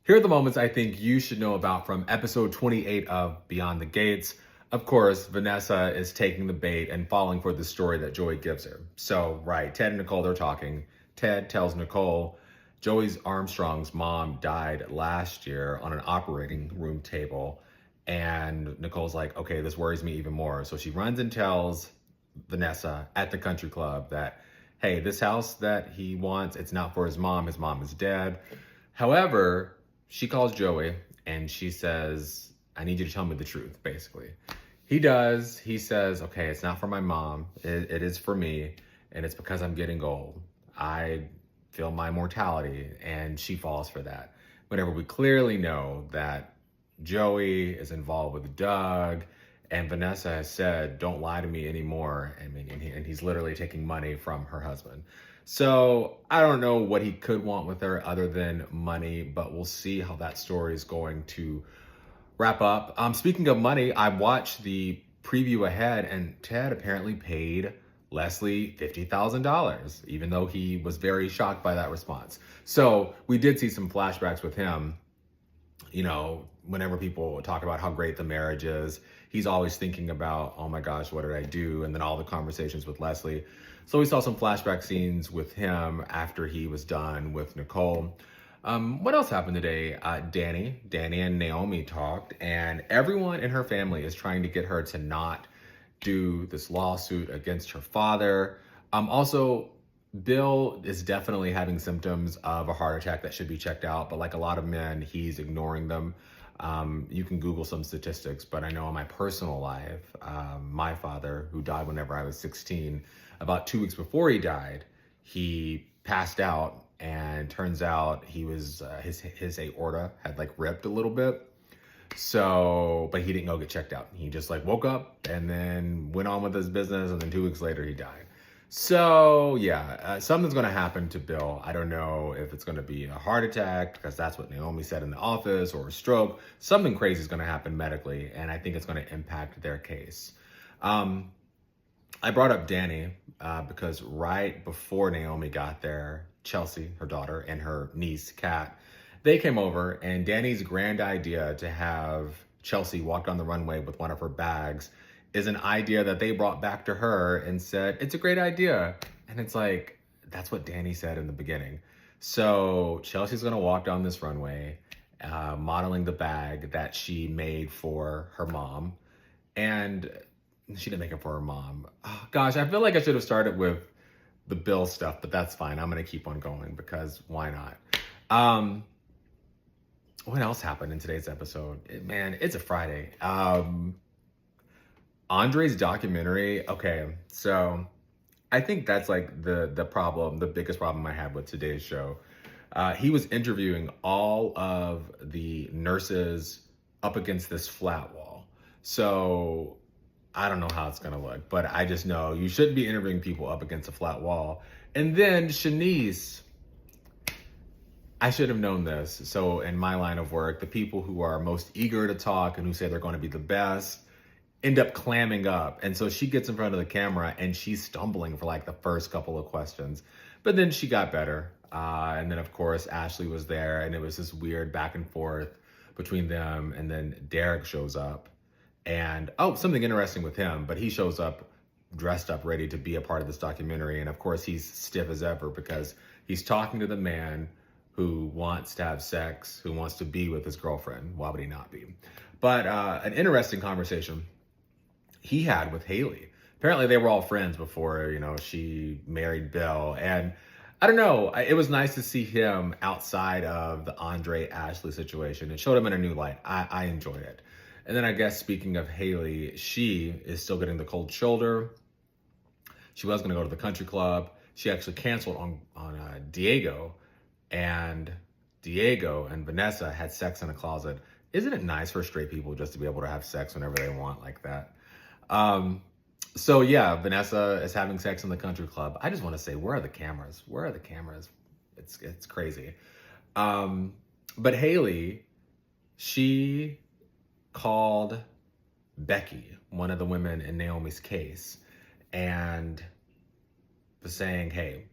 Here are the moments I think you should know about from episode 28 of Beyond the Gates. Of course, Vanessa is taking the bait and falling for the story that Joey gives her. So, right, Ted and Nicole, they're talking. Ted tells Nicole, Joey's Armstrong's mom died last year on an operating room table. And Nicole's like, okay, this worries me even more. So she runs and tells Vanessa at the country club that, hey, this house that he wants, it's not for his mom. His mom is dead. However, she calls Joey and she says, I need you to tell me the truth, basically. He does. He says, okay, it's not for my mom. It is for me. And it's because I'm getting old. I feel my mortality. And she falls for that. Whenever we clearly know that Joey is involved with Doug and Vanessa has said, don't lie to me anymore. I mean, and he's literally taking money from her husband. So I don't know what he could want with her other than money, but we'll see how that story is going to wrap up. Speaking of money, I watched the preview ahead and Ted apparently paid Leslie $50,000, even though he was very shocked by that response. So we did see some flashbacks with him. You know, whenever people talk about how great the marriage is, he's always thinking about, oh my gosh, what did I do? And then all the conversations with Leslie. So we saw some flashback scenes with him after he was done with Nicole. What else happened today? Dani and Naomi talked, and everyone in her family is trying to get her to not do this lawsuit against her father. Also, Bill is definitely having symptoms of a heart attack that should be checked out, but like a lot of men, he's ignoring them. You can Google some statistics, but I know in my personal life, my father, who died whenever I was 16, about 2 weeks before he died, he passed out, and turns out he was his aorta had like ripped a little bit. So, but he didn't go get checked out. He just like woke up and then went on with his business, and then 2 weeks later he died. So yeah, something's going to happen to Bill. I don't know if it's going to be a heart attack, because that's what Naomi said in the office, or a stroke. Something crazy is going to happen medically, and I think it's going to impact their case. I brought up Dani because right before Naomi got there, Chelsea, her daughter, and her niece, Kat, they came over, and Dani's grand idea to have Chelsea walk on the runway with one of her bags is an idea that they brought back to her and said, it's a great idea. And it's like, that's what Dani said in the beginning. So Chelsea's gonna walk down this runway, modeling the bag that she made for her mom. And she didn't make it for her mom. Oh, gosh, I feel like I should have started with the Bill stuff, but that's fine. I'm gonna keep on going because why not? What else happened in today's episode? Man, it's a Friday. Andre's documentary. Okay, so I think that's like the problem, the biggest problem I had with today's show. He was interviewing all of the nurses up against this flat wall. So I don't know how it's gonna look, but I just know you shouldn't be interviewing people up against a flat wall. And then Shanice, I should have known this. So in my line of work, the people who are most eager to talk and who say they're going to be the best end up clamming up. And so she gets in front of the camera and she's stumbling for like the first couple of questions. But then she got better. And then, of course, Ashley was there, and it was this weird back and forth between them. And then Derek shows up. And, oh, something interesting with him, but he shows up dressed up, ready to be a part of this documentary. And, of course, he's stiff as ever because he's talking to the man who wants to have sex, who wants to be with his girlfriend. Why would he not be? But an interesting conversation he had with Haley. Apparently they were all friends before, you know, she married Bill. And I don't know, it was nice to see him outside of the Andre Ashley situation. It showed him in a new light. I enjoyed it. And then I guess speaking of Haley, she is still getting the cold shoulder. She was gonna go to the country club. She actually canceled on Diego, and Diego and Vanessa had sex in a closet. Isn't it nice for straight people just to be able to have sex whenever they want like that? So yeah, Vanessa is having sex in the country club. I just want to say, where are the cameras? Where are the cameras? It's crazy. But Haley, she called Becky, one of the women in Naomi's case, and was saying, hey,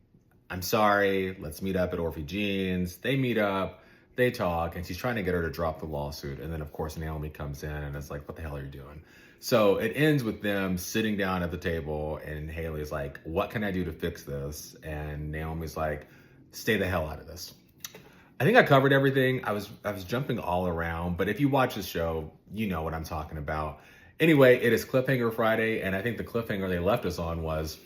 I'm sorry, let's meet up at Orphe Jeans. They meet up. They talk, and she's trying to get her to drop the lawsuit. And then, of course, Naomi comes in and is like, what the hell are you doing? So it ends with them sitting down at the table, and Haley's like, what can I do to fix this? And Naomi's like, stay the hell out of this. I think I covered everything. I was jumping all around, but if you watch the show, you know what I'm talking about. Anyway, it is Cliffhanger Friday, and I think the cliffhanger they left us on was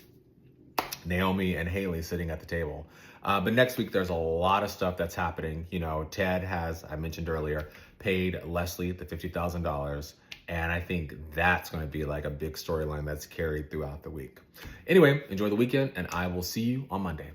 Naomi and Haley sitting at the table. But next week, there's a lot of stuff that's happening. You know, Ted has, I mentioned earlier, paid Leslie the $50,000. And I think that's going to be like a big storyline that's carried throughout the week. Anyway, enjoy the weekend, and I will see you on Monday.